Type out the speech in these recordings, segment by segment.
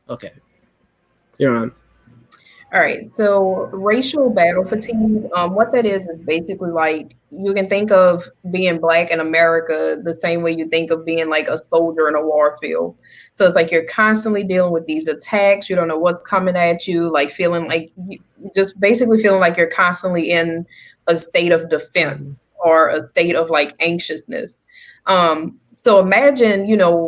Okay, you're on. All right, so racial battle fatigue, what that is basically like you can think of being black in America the same way you think of being like a soldier in a war field. So it's like you're constantly dealing with these attacks. You don't know what's coming at you, like feeling like just basically feeling like you're constantly in a state of defense or a state of like anxiousness. So imagine,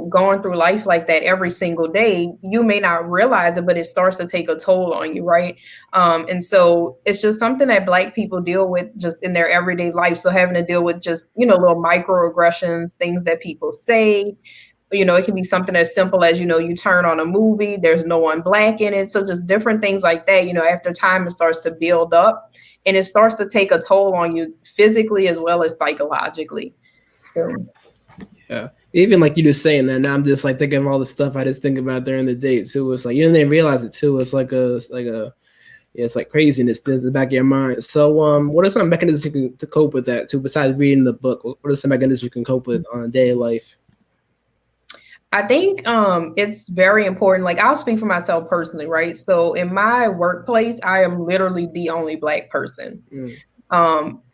going through life like that every single day. You may not realize it, but it starts to take a toll on you, right? And so it's just something that Black people deal with just in their everyday life. So having to deal with just, little microaggressions, things that people say. It can be something as simple as, you turn on a movie, there's no one Black in it. So just different things like that, after time, it starts to build up and it starts to take a toll on you physically as well as psychologically. So. Yeah. Even like you just saying that, now I'm just like thinking of all the stuff I just think about during the day too. It's like you didn't realize it too. Yeah, it's like craziness in the back of your mind. So, what are some mechanisms you can to cope with that too? Besides reading the book, what are some mechanisms you can cope with on a daily life? I think it's very important. Like I'll speak for myself personally, right? So in my workplace, I am literally the only Black person,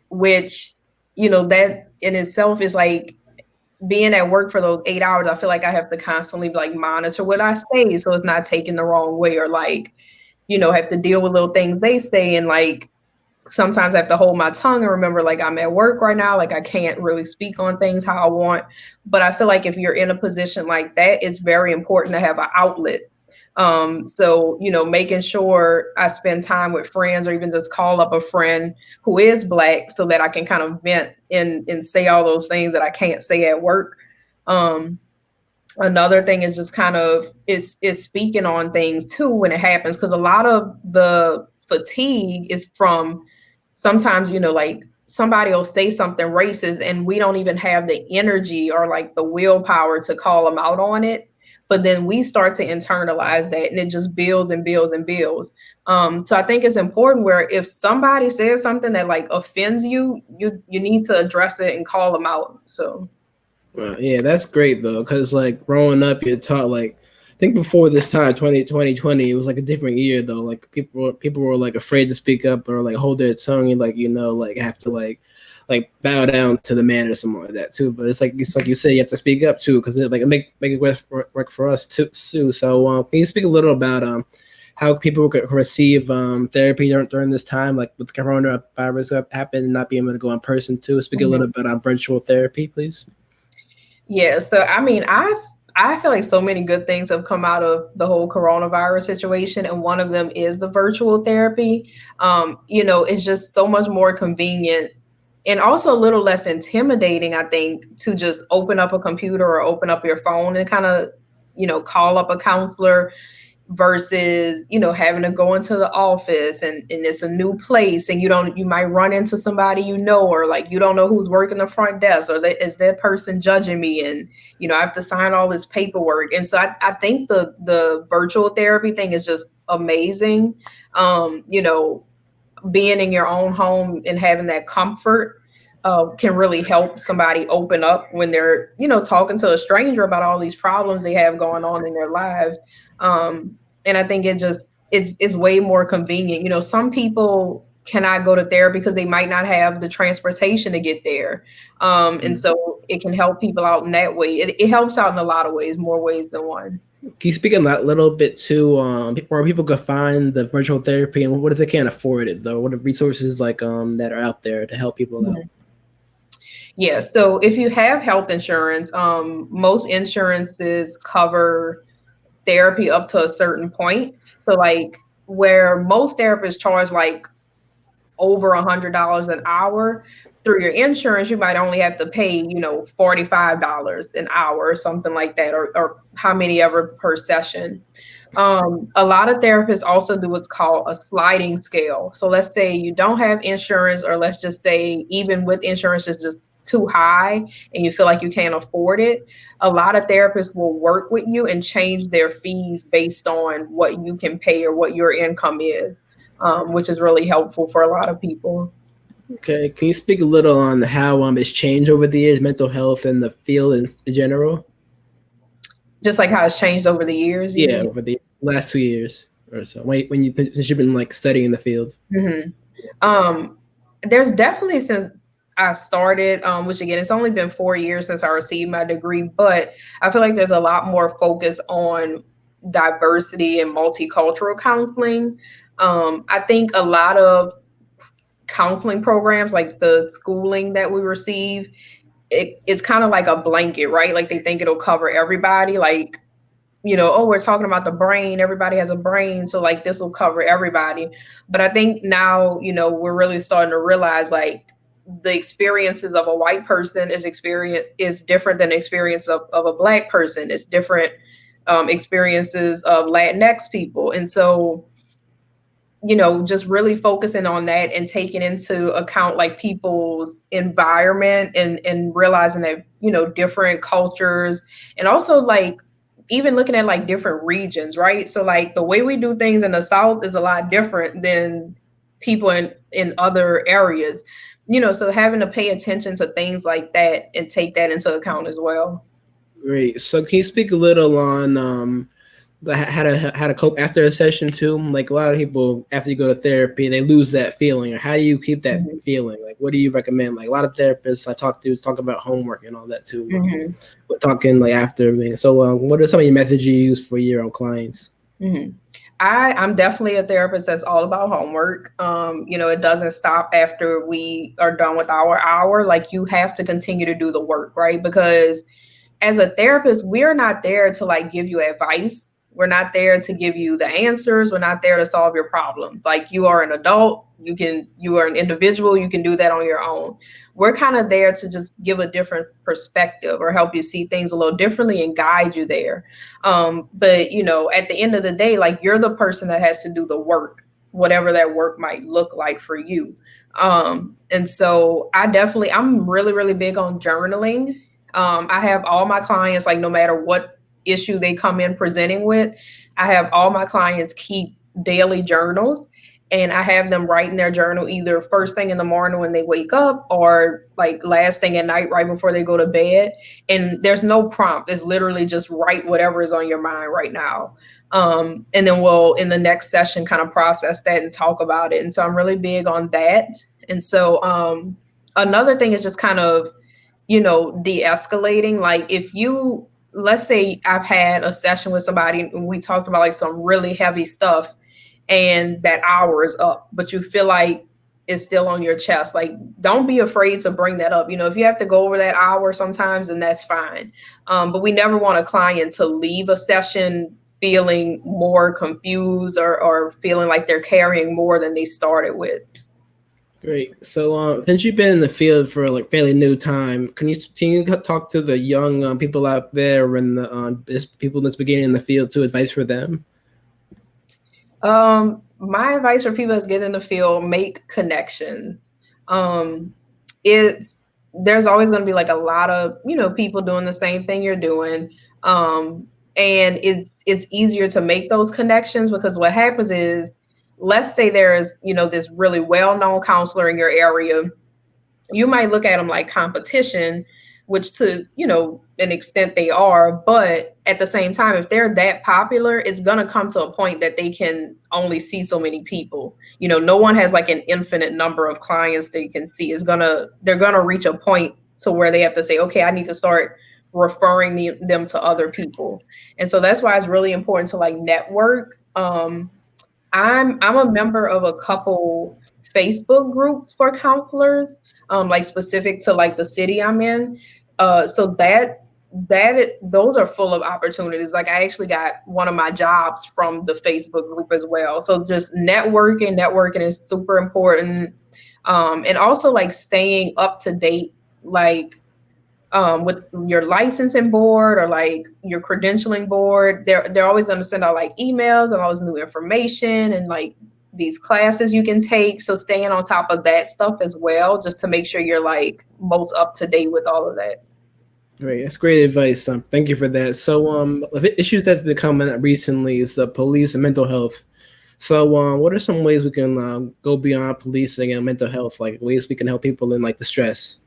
which that in itself is like being at work for those 8 hours. I feel like I have to constantly like monitor what I say, so it's not taken the wrong way, or like have to deal with little things they say, and like sometimes I have to hold my tongue and remember, like, I'm at work right now. Like, I can't really speak on things how I want. But I feel like if you're in a position like that, it's very important to have an outlet. So, making sure I spend time with friends or even just call up a friend who is Black so that I can kind of vent and say all those things that I can't say at work. Um, Another thing is just kind of is speaking on things too when it happens, because a lot of the fatigue is from sometimes like somebody will say something racist and we don't even have the energy or like the willpower to call them out on it, but then we start to internalize that and it just builds and builds and builds. So I think it's important where if somebody says something that like offends you, you need to address it and call them out. So Yeah, that's great though, because like growing up, you're taught like I think before this time, 2020, it was like a different year though. Like people were like afraid to speak up or like hold their tongue and like like have to like bow down to the man or something like that too. But it's like you say, you have to speak up too because it make it work for us too. So can you speak a little about how people could receive therapy during this time, like with coronavirus happened and not being able to go in person too? Speak a little mhm. bit on virtual therapy, please. Yeah, so I mean, I feel like so many good things have come out of the whole coronavirus situation, and one of them is the virtual therapy. It's just so much more convenient and also a little less intimidating, I think, to just open up a computer or open up your phone and kind of, call up a counselor versus having to go into the office and it's a new place and you might run into somebody or like you don't know who's working the front desk, or is that person judging me, and I have to sign all this paperwork. And so I think the virtual therapy thing is just amazing. Being in your own home and having that comfort can really help somebody open up when they're talking to a stranger about all these problems they have going on in their lives. And I think it's way more convenient. Some people cannot go to therapy because they might not have the transportation to get there. And so it can help people out in that way. It helps out in a lot of ways, more ways than one. Can you speak on that little bit too? Where people could find the virtual therapy, and what if they can't afford it though? What are resources like that are out there to help people out? Mhm. Yeah, so if you have health insurance, most insurances cover therapy up to a certain point. So like where most therapists charge like over $100 an hour, through your insurance, you might only have to pay, $45 an hour or something like that, or how many ever per session. A lot of therapists also do what's called a sliding scale. So let's say you don't have insurance, or let's just say even with insurance, it's just too high and you feel like you can't afford it. A lot of therapists will work with you and change their fees based on what you can pay or what your income is, which is really helpful for a lot of people. Okay, can you speak a little on how it's changed over the years, mental health and the field in general? Just like how it's changed over the years, you Yeah, mean? over the last 2 years or so? Since you've been like studying the field. There's definitely since I started, which again, it's only been 4 years since I received my degree, but I feel like there's a lot more focus on diversity and multicultural counseling. I think a lot of counseling programs, like the schooling that we receive, it's kind of like a blanket, right? Like they think it'll cover everybody. Like, oh, we're talking about the brain. Everybody has a brain. So like this will cover everybody. But I think now, we're really starting to realize like the experiences of a white person is different than the experience of a Black person. It's different experiences of Latinx people. And so, just really focusing on that and taking into account like people's environment and realizing that, different cultures, and also like even looking at like different regions, right? So like the way we do things in the South is a lot different than people in other areas, so having to pay attention to things like that and take that into account as well. Great. So can you speak a little on how to cope after a session too? Like a lot of people, after you go to therapy, they lose that feeling. Or how do you keep that feeling? Like, what do you recommend? Like a lot of therapists I talk about homework and all that too. But talking like after everything. So, what are some of your methods you use for your own clients? I'm definitely a therapist that's all about homework. It doesn't stop after we are done with our hour. Like you have to continue to do the work, right? Because as a therapist, we're not there to like give you advice. We're not there to give you the answers. We're not there to solve your problems. Like you are an adult, you are an individual, you can do that on your own. We're kind of there to just give a different perspective or help you see things a little differently and guide you there. But at the end of the day, like you're the person that has to do the work, whatever that work might look like for you. And so I'm really, really big on journaling. I have all my clients, like no matter what issue they come in presenting with, I have all my clients keep daily journals, and I have them write in their journal either first thing in the morning when they wake up or like last thing at night right before they go to bed. And there's no prompt. It's literally just write whatever is on your mind right now. And then we'll in the next session kind of process that and talk about it. And so I'm really big on that. And so another thing is just kind of de-escalating. Like let's say I've had a session with somebody and we talked about like some really heavy stuff and that hour is up, but you feel like it's still on your chest. Like, don't be afraid to bring that up. If you have to go over that hour sometimes, then that's fine. But we never want a client to leave a session feeling more confused or feeling like they're carrying more than they started with. Great. So, since you've been in the field for like fairly new time, can you talk to the young people out there and the people that's beginning in the field too? Advice for them? My advice for people that's getting in the field: make connections. There's always going to be like a lot of people doing the same thing you're doing, and it's easier to make those connections because what happens is, let's say there's, this really well-known counselor in your area. You might look at them like competition, which to, an extent they are. But at the same time, if they're that popular, it's going to come to a point that they can only see so many people. No one has like an infinite number of clients they can see. They're going to reach a point to where they have to say, okay, I need to start referring them to other people. And so that's why it's really important to like network. I'm a member of a couple Facebook groups for counselors, like specific to like the city I'm in. So those are full of opportunities. Like I actually got one of my jobs from the Facebook group as well. So just networking is super important. And also like staying up to date, like with your licensing board or like your credentialing board. They're always going to send out like emails and all this new information and like these classes you can take. So staying on top of that stuff as well, just to make sure you're like most up to date with all of that. Great, that's great advice. Thank you for that. So, issues that's been coming up recently is the police and mental health. So, what are some ways we can go beyond policing and mental health, like ways we can help people in like the stress?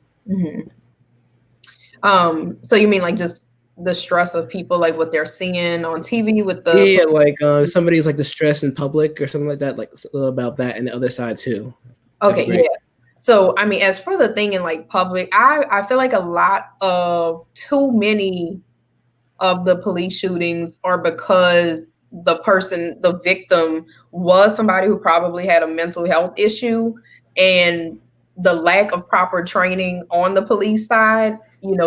So you mean like just the stress of people, like what they're seeing on TV with the Yeah, like somebody's like distressed in public or something like that, like a little about that, and the other side too. That'd be Okay, great. yeah. So I mean, as for the thing in like public, I feel like a lot of too many of the police shootings are because the victim was somebody who probably had a mental health issue, and the lack of proper training on the police side,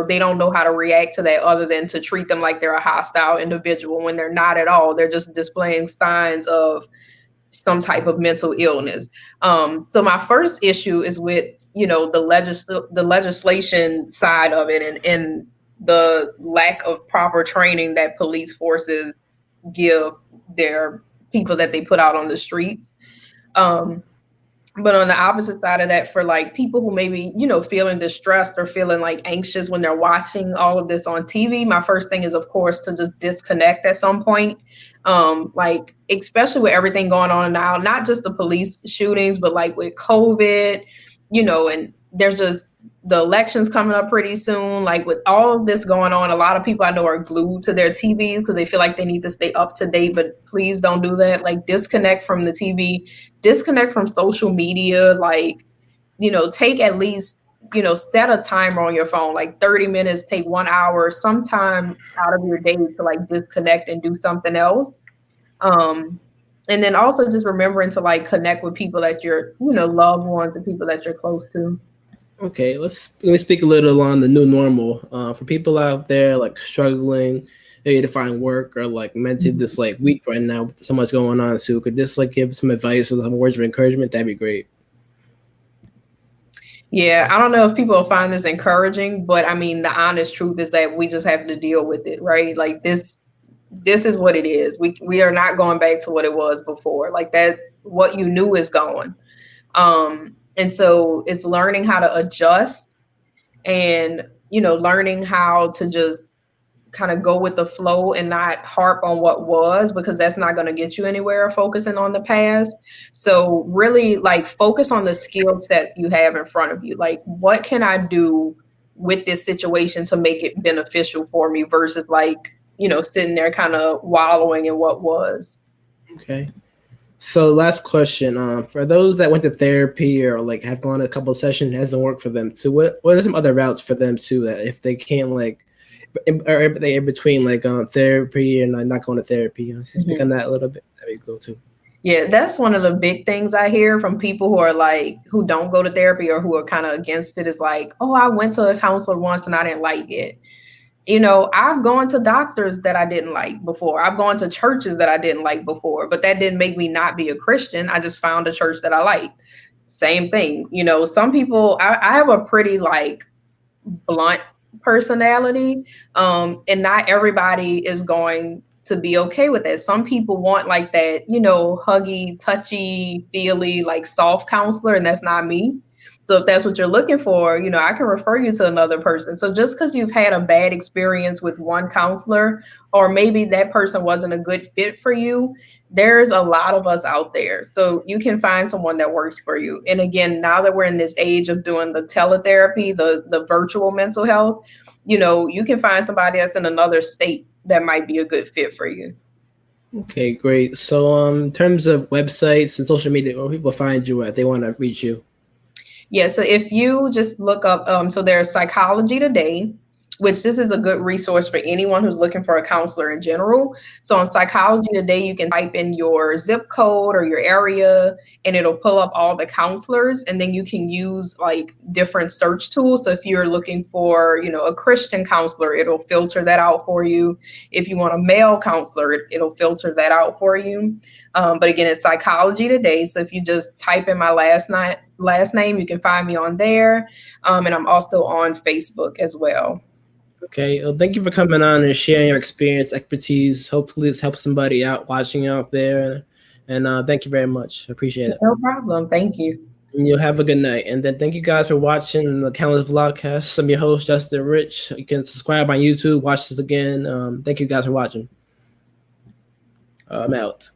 they don't know how to react to that other than to treat them like they're a hostile individual when they're not at all. They're just displaying signs of some type of mental illness. So my first issue is with the legislation side of it, and the lack of proper training that police forces give their people that they put out on the streets. But on the opposite side of that, for like people who maybe, feeling distressed or feeling like anxious when they're watching all of this on TV, my first thing is, of course, to just disconnect at some point. Like, especially with everything going on now, not just the police shootings, but like with COVID, and there's just the elections coming up pretty soon. Like with all of this going on, a lot of people I know are glued to their TVs because they feel like they need to stay up to date, but please don't do that. Like disconnect from the TV, disconnect from social media, like, take at least, set a timer on your phone, like 30 minutes, take 1 hour, sometime out of your day to like disconnect and do something else. And then also just remembering to like connect with people that you're, loved ones and people that you're close to. Okay, let me speak a little on the new normal for people out there like struggling maybe to find work or like mentally this like week right now with so much going on. So could just like give some advice or some words of encouragement? That'd be great. Yeah, I don't know if people will find this encouraging, but I mean, the honest truth is that we just have to deal with it, right? Like this is what it is. We are not going back to what it was before. Like that, what you knew is gone. And so it's learning how to adjust and, learning how to just kind of go with the flow and not harp on what was, because that's not going to get you anywhere focusing on the past. So really like focus on the skill sets you have in front of you. Like, what can I do with this situation to make it beneficial for me versus like, sitting there kind of wallowing in what was. Okay. So last question, for those that went to therapy or like have gone a couple of sessions, hasn't worked for them too, what are some other routes for them too, that if they can't like, or they in between like therapy and not going to therapy, speak on that a little bit, that'd be cool too. Yeah, that's one of the big things I hear from people who are like, who don't go to therapy or who are kind of against it, is like, oh, I went to a counselor once and I didn't like it. I've gone to doctors that I didn't like before. I've gone to churches that I didn't like before, but that didn't make me not be a Christian. I just found a church that I liked. Same thing. Some people, I have a pretty like blunt personality, and not everybody is going to be okay with that. Some people want like that, huggy, touchy, feely, like soft counselor, and that's not me. So if that's what you're looking for, I can refer you to another person. So just because you've had a bad experience with one counselor, or maybe that person wasn't a good fit for you, there's a lot of us out there. So you can find someone that works for you. And again, now that we're in this age of doing the teletherapy, the virtual mental health, you can find somebody that's in another state that might be a good fit for you. Okay, great. So in terms of websites and social media, where people find you at, they want to reach you. Yeah, so if you just look up, so there's Psychology Today, which this is a good resource for anyone who's looking for a counselor in general. So on Psychology Today, you can type in your zip code or your area, and it'll pull up all the counselors, and then you can use like different search tools. So if you're looking for, a Christian counselor, it'll filter that out for you. If you want a male counselor, it'll filter that out for you. But again, it's Psychology Today. So if you just type in my last name, you can find me on there. And I'm also on Facebook as well. Okay, well, thank you for coming on and sharing your experience, expertise. Hopefully this helps somebody out watching out there. And thank you very much. I appreciate it. No problem. Thank you. And you'll have a good night. And then thank you guys for watching the Countless Vlogcast. I'm your host, Justin Rich. You can subscribe on YouTube, watch this again. Thank you guys for watching. I'm out.